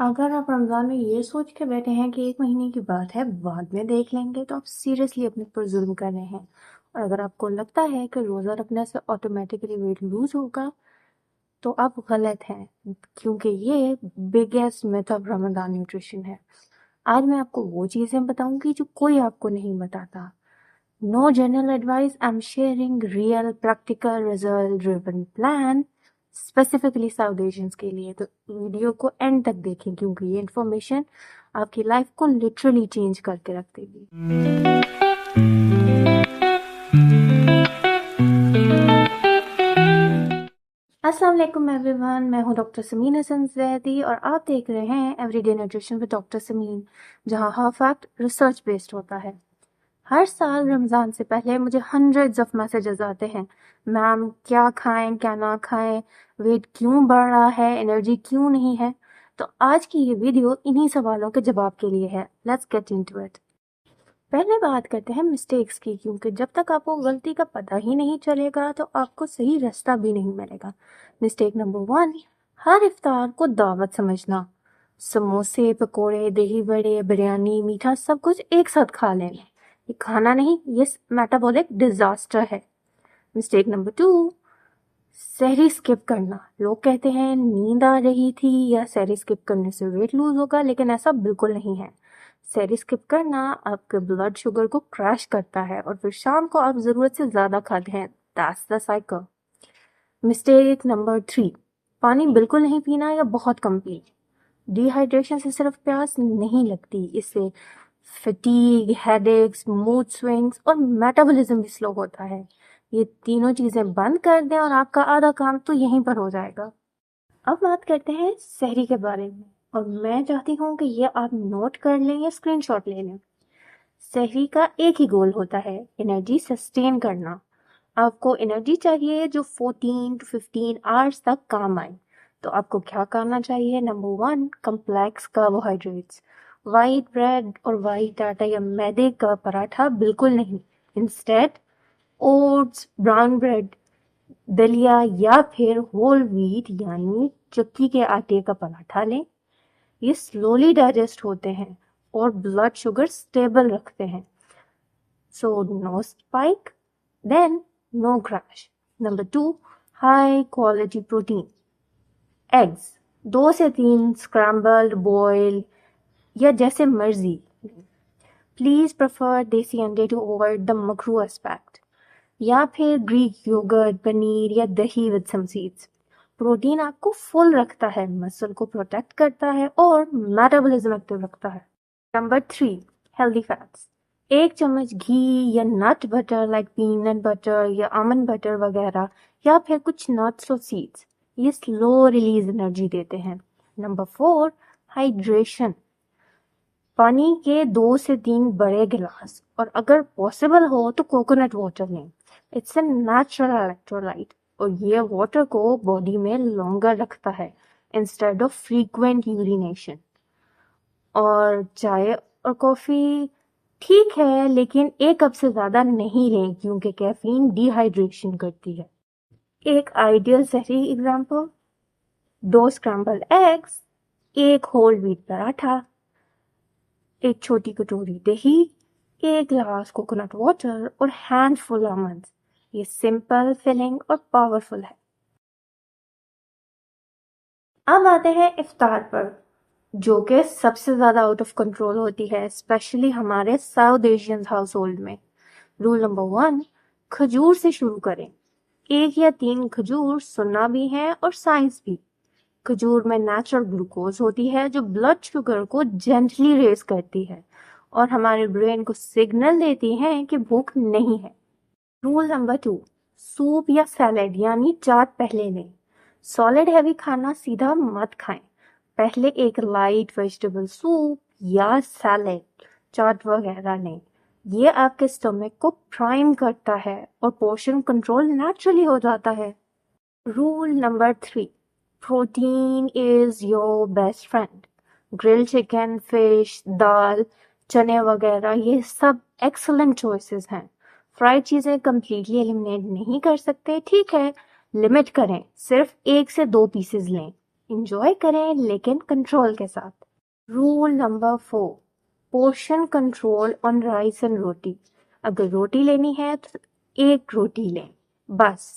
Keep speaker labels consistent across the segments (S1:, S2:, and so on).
S1: अगर आप रमज़ान में ये सोच के बैठे हैं कि 1 महीने की बात है, बाद में देख लेंगे, तो आप सीरियसली अपने ऊपर ज़ुल्म कर रहे हैं। और अगर आपको लगता है कि रोज़ा रखने से ऑटोमेटिकली वेट लूज़ होगा, तो आप गलत हैं, क्योंकि ये biggest myth of Ramzan nutrition है। आज मैं आपको वो चीज़ें बताऊंगी जो कोई आपको नहीं बताता। No general advice, I'm sharing real practical result driven plan specifically south Asians के लिए। तो वीडियो को एंड तक देखें, क्योंकि ये इन्फॉर्मेशन आपकी लाइफ को लिटरली चेंज करके रख देगी। अस्सलाम वालेकुम एवरीवन, मैं हूं डॉक्टर समीन हसन जैदी और आप देख रहे हैं everyday nutrition with doctor Sameen, जहां हर फैक्ट रिसर्च बेस्ड होता है। हर साल रमज़ान से पहले मुझे हंड्रेड्स ऑफ मैसेजेस आते हैं, मैम क्या खाएं क्या ना खाएं, वेट क्यों बढ़ रहा है, एनर्जी क्यों नहीं है। तो आज की ये वीडियो इन्हीं सवालों के जवाब के लिए है। Let's get into it. पहले बात करते हैं मिस्टेक्स की, क्योंकि जब तक आपको गलती का पता ही नहीं चलेगा तो आपको सही रास्ता भी नहीं मिलेगा। मिस्टेक नंबर 1, हर इफ्तार को दावत समझना। समोसे, पकोड़े, दही बड़े, बिरयानी, मीठा सब कुछ एक साथ खा लेना। ये खाना नहीं, ये मेटाबॉलिक डिजास्टर है। मिस्टेक नंबर 2, सहरी स्किप करना। लोग कहते हैं नींद आ रही थी या सहरी स्किप करने से वेट लूज होगा, लेकिन ऐसा बिल्कुल नहीं है। सहरी स्किप करना आपके ब्लड शुगर को क्रैश करता है और फिर शाम को आप जरूरत से ज्यादा खाते हैं। That's the cycle. Mistake number 3, पानी बिल्कुल नहीं पीना या बहुत कम पीना। डिहाइड्रेशन से सिर्फ प्यास नहीं लगती, इससे फटीग, हेडेक्स, मूड स्विंग्स और मेटाबॉलिज्म भी स्लो होता है। ये तीनों चीजें बंद कर दें और आपका आधा काम तो यहीं पर हो जाएगा। अब बात करते हैं सहरी के बारे में, और मैं चाहती हूँ कि ये आप नोट कर लें या स्क्रीनशॉट ले लें। सहरी का एक ही गोल होता है, एनर्जी सस्टेन करना। आपको एनर्जी चाहिए जो 14 to 15 आवर्स तक काम आए। तो आपको क्या करना चाहिए? Number 1, complex carbohydrates. White bread और वाइट आटा या मैदे का पराठा बिल्कुल नहीं। इंस्टेड ओट्स, ब्राउन ब्रेड, दलिया या फिर होल व्हीट यानी चक्की के आटे का पराठा लें। ये स्लोली डाइजेस्ट होते हैं और ब्लड शुगर स्टेबल रखते हैं। So no spike, then no crash. Number 2, high quality protein. Eggs 2 से 3 scrambled, boiled या जैसे मर्जी। प्लीज प्रेफर देसी अंडे to avoid the Makru aspect, या फिर ग्रीक योगर्ट, पनीर या दही विद सम सीड्स। प्रोटीन आपको फुल रखता है, मसल को प्रोटेक्ट करता है और मेटाबॉलिज्म एक्टिव रखता है। Number 3, healthy fats. 1 चम्मच घी या nut butter like peanut butter या आमंड बटर वगैरह, या फिर कुछ नट्स और सीड्स, ये स्लो रिलीज एनर्जी देते हैं। Number 4, hydration. पानी के 2 से 3 बड़े गिलास, और अगर पॉसिबल हो तो कोकोनट वाटर लें। इट्स ए नेचुरल इलेक्ट्रोलाइट और ये वाटर को बॉडी में लॉन्गर रखता है इंस्टेड ऑफ फ्रीक्वेंट यूरिनेशन। और चाय और कॉफी ठीक है, लेकिन 1 कप से ज्यादा नहीं लें, क्योंकि कैफीन डिहाइड्रेशन करती है। एक आइडियल सहरी example: 2 scramble eggs, 1 whole wheat paratha, 1 छोटी कटोरी दही, 1 ग्लास कोकोनट वाटर और हैंडफुल आमंड्स। ये सिंपल, फिलिंग और पावरफुल है। अब आते हैं इफ्तार पर, जो कि सबसे ज्यादा आउट ऑफ कंट्रोल होती है, स्पेशली हमारे साउथ एशियन हाउस होल्ड में। रूल नंबर 1, खजूर से शुरू करें। 1 या 3 खजूर सुन्ना भी है और साइंस भी। खजूर में नेचुरल ग्लूकोज होती है जो ब्लड शुगर को जेंटली रेज करती है और हमारे ब्रेन को सिग्नल देती है कि भूख नहीं है। रूल नंबर 2, सूप या सैलेड यानी चाट पहले लें। सॉलिड हैवी खाना सीधा मत खाएं। पहले एक लाइट वेजिटेबल सूप या सैलेड, चाट वगैरह लें। ये आपके स्टमक को प्राइम करता है और पोर्शन कंट्रोल नेचुरली हो जाता है। Rule number 3, protein is your best friend. Grilled chicken, fish, दाल, चने वगैरह ये सब एक्सलेंट चॉइसेस हैं। फ्राइड चीजें कंप्लीटली एलिमिनेट नहीं कर सकते, ठीक है, लिमिट करें, सिर्फ 1 से 2 पीसेस लें। انجوائے کریں لیکن کنٹرول کے ساتھ۔ Roll number 4، portion control on rice and روٹی۔ اگر روٹی لینی ہے تو ایک روٹی لیں بس،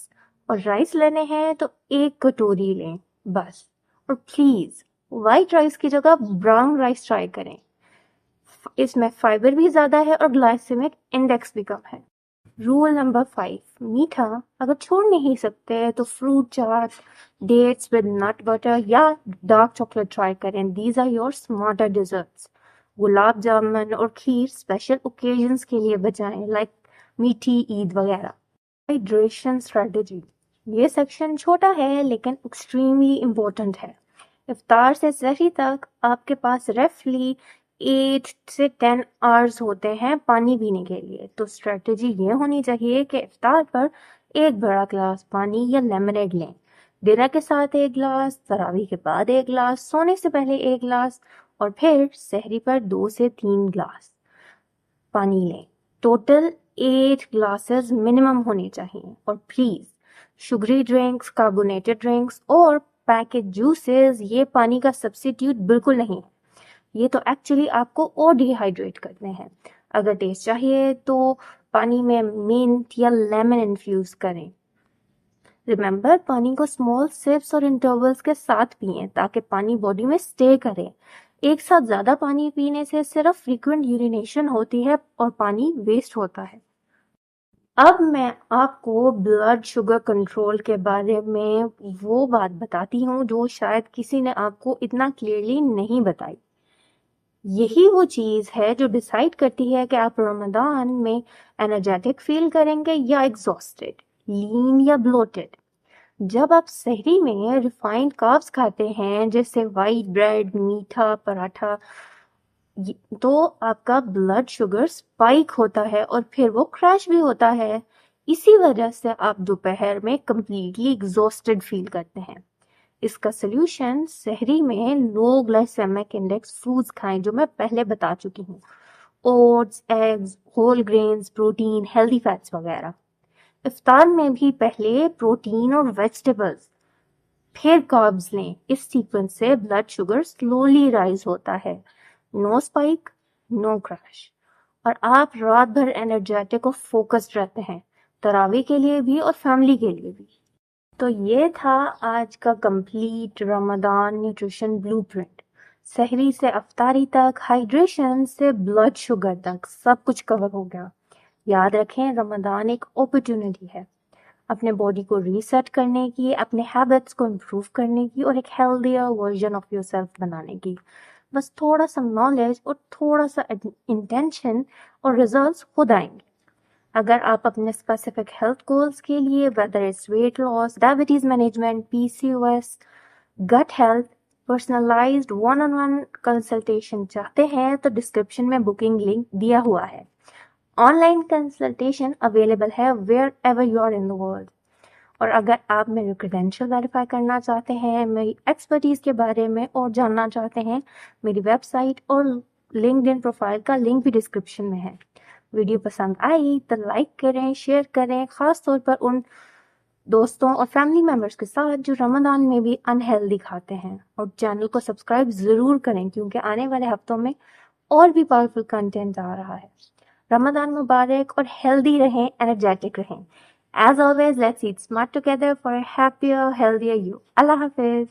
S1: اور رائس لینے ہیں تو ایک کٹوری لیں بس، اور پلیز وائٹ رائس کی جگہ براؤن رائس ٹرائی کریں، اس میں فائبر بھی زیادہ ہے اور گلائسیمک انڈیکس بھی کم ہے۔ رول نمبر 5، میٹھا اگر چھوڑ نہیں سکتے تو فروٹ چاٹ، ڈیٹس ود نٹ بٹر یا ڈارک چاکلیٹ ٹرائی کریں۔ These are your smarter desserts. Gulab jamun اور کھیر اسپیشل اوکیزنس کے لیے بچائیں، لائک میٹھی عید وغیرہ۔ ہائیڈریشن اسٹریٹجی، یہ سیکشن چھوٹا ہے لیکن ایکسٹریملی امپورٹنٹ ہے۔ افطار سے سحری تک آپ کے پاس ریفلی 8 سے 10 آورز ہوتے ہیں پانی پینے کے لیے، تو اسٹریٹجی یہ ہونی چاہیے کہ افطار پر ایک بڑا گلاس پانی یا لیمنیڈ لیں، ڈنر کے ساتھ ایک گلاس، تراویح کے بعد ایک گلاس، سونے سے پہلے ایک گلاس، اور پھر سحری پر 2 سے 3 گلاس پانی لیں۔ ٹوٹل 8 گلاسز منیمم ہونے چاہیے۔ اور please sugary drinks, carbonated drinks اور پیکٹ جوسز یہ پانی کا سبسٹیوٹ بالکل نہیں ہے، یہ تو ایکچولی آپ کو اور ڈی ہائیڈریٹ کرتے ہیں۔ اگر ٹیسٹ چاہیے تو پانی میں منٹ یا لیمن انفیوز کریں۔ ریممبر، پانی کو اسمال سپس اور انٹرولز کے ساتھ پئیں تاکہ پانی باڈی میں اسٹے کرے۔ ایک ساتھ زیادہ پانی پینے سے صرف فریکوینٹ یورینیشن ہوتی ہے اور پانی ویسٹ ہوتا ہے۔ اب میں آپ کو بلڈ شوگر کنٹرول کے بارے میں وہ بات بتاتی ہوں جو شاید کسی نے آپ کو اتنا کلیئرلی نہیں بتائی۔ یہی وہ چیز ہے جو ڈیسائیڈ کرتی ہے کہ آپ رمضان میں انرجیٹک فیل کریں گے یا ایگزاسٹڈ، لین یا بلوٹڈ۔ جب آپ سحری میں ریفائنڈ کاربس کھاتے ہیں جیسے وائٹ بریڈ، میٹھا، پراٹھا، تو آپ کا بلڈ شوگر اسپائک ہوتا ہے اور پھر وہ کریش بھی ہوتا ہے۔ اسی وجہ سے آپ دوپہر میں کمپلیٹلی ایگزاسٹڈ فیل کرتے ہیں۔ اس کا سلیوشن سحری میں لو گلائسیمک انڈیکس فوڈز کھائیں جو میں پہلے بتا چکی ہوں، oats, eggs, whole grains, protein, healthy fats وغیرہ۔ افطار میں بھی پہلے پروٹین اور ویجیٹیبلز پھر کاربز لیں، اس سیکوینس سے بلڈ شوگر سلولی رائز ہوتا ہے۔ نو اسپائک، نو کریش، اور آپ رات بھر انرجیٹک اور فوکسڈ رہتے ہیں، تراویح کے لیے بھی اور فیملی کے لیے بھی۔ تو یہ تھا آج کا کمپلیٹ رمضان نیوٹریشن بلو پرنٹ۔ سحری سے افطاری تک، ہائیڈریشن سے بلڈ شوگر تک، سب کچھ کور ہو گیا۔ یاد رکھیں، رمضان ایک اپرچونٹی ہے اپنے باڈی کو ریسیٹ کرنے کی، اپنے ہیبٹس کو امپروو کرنے کی اور ایک healthier version of your self بنانے کی۔ بس تھوڑا سا نالج اور تھوڑا سا انٹینشن اور ریزلٹس خود آئیں گے۔ اگر آپ اپنے اسپیسیفک ہیلتھ گولز کے لیے whether it's weight loss, diabetes management, P C O S, gut health, personalised 1-on-1 consultation چاہتے ہیں تو ڈسکرپشن میں بکنگ لنک دیا ہوا ہے۔ آن لائن کنسلٹیشن اویلیبل ہے wherever you are in the world. اور اگر آپ میرے کریڈینشیل ویریفائی کرنا چاہتے ہیں، میری ایکسپرٹیز کے بارے میں اور جاننا چاہتے ہیں، میری ویب سائٹ اور لنکڈ ان پروفائل کا لنک بھی ڈسکرپشن میں ہے۔ ویڈیو پسند آئی تو لائک کریں، شیئر کریں، خاص طور پر ان دوستوں اور فیملی ممبرس کے ساتھ جو رمضان میں بھی انہیلدی کھاتے ہیں، اور چینل کو سبسکرائب ضرور کریں کیونکہ آنے والے ہفتوں میں اور بھی پاورفل کنٹینٹ آ رہا ہے۔ رمضان مبارک اور ہیلدی رہیں، انرجیٹک رہیں۔ As always, let's eat smart together for a happier, healthier you. Allah Hafiz.